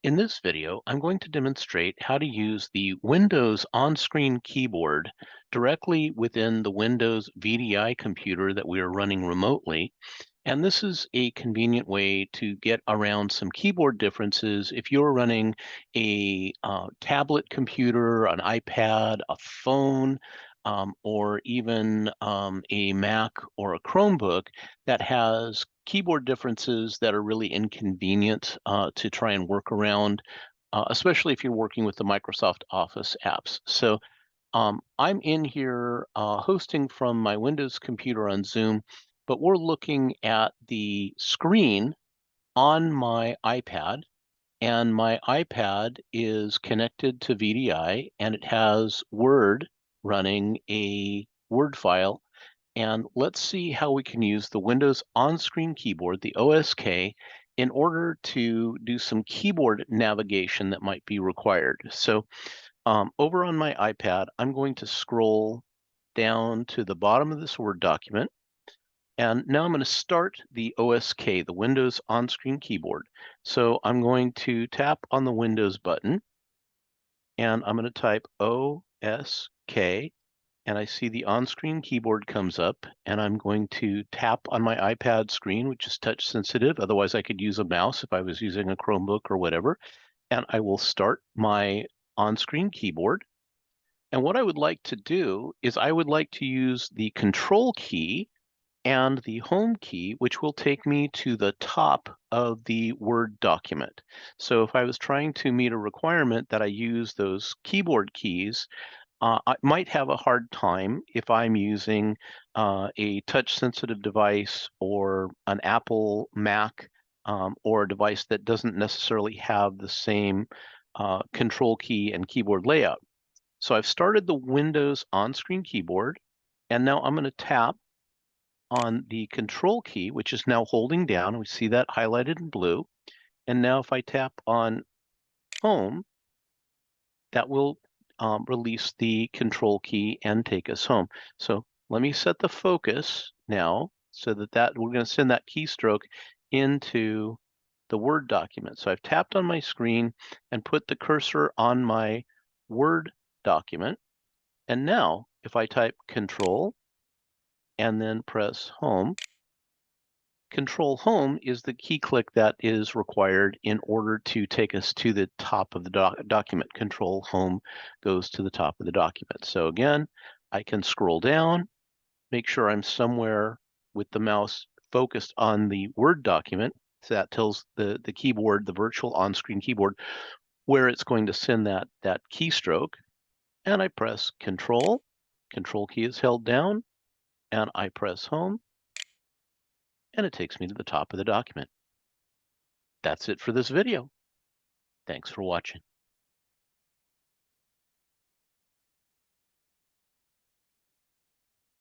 In this video, I'm going to demonstrate how to use the Windows on-screen keyboard directly within the Windows VDI computer that we are running remotely. And this is a convenient way to get around some keyboard differences if you're running a tablet computer, an iPad, a phone, or even a Mac or a Chromebook that has keyboard differences that are really inconvenient to try and work around, especially if you're working with the Microsoft Office apps. So I'm in here hosting from my Windows computer on Zoom, but we're looking at the screen on my iPad, and my iPad is connected to VDI, and it has Word running a Word file. And let's see how we can use the Windows on-screen keyboard, the OSK, in order to do some keyboard navigation that might be required. So over on my iPad, I'm going to scroll down to the bottom of this Word document. And now I'm going to start the OSK, the Windows on-screen keyboard. So I'm going to tap on the Windows button, and I'm going to type OSK, and I see the on-screen keyboard comes up, and I'm going to tap on my iPad screen, which is touch sensitive. Otherwise, I could use a mouse if I was using a Chromebook or whatever. And I will start my on-screen keyboard. And what I would like to do is I would like to use the Control key and the Home key, which will take me to the top of the Word document. So if I was trying to meet a requirement that I use those keyboard keys, I might have a hard time if I'm using a touch-sensitive device or an Apple Mac, or a device that doesn't necessarily have the same control key and keyboard layout. So I've started the Windows on-screen keyboard, and now I'm going to tap on the control key, which is now holding down. We see that highlighted in blue. And now if I tap on Home, that will release the control key and take us home. So let me set the focus now so that we're going to send that keystroke into the Word document. So I've tapped on my screen and put the cursor on my Word document. And now if I type Control and then press Home, Control Home is the key click that is required in order to take us to the top of the document. Control Home goes to the top of the document. So again, I can scroll down, make sure I'm somewhere with the mouse focused on the Word document. So that tells the keyboard, the virtual on-screen keyboard, where it's going to send that keystroke. And I press Control key is held down, and I press Home, and it takes me to the top of the document. That's it for this video. Thanks for watching.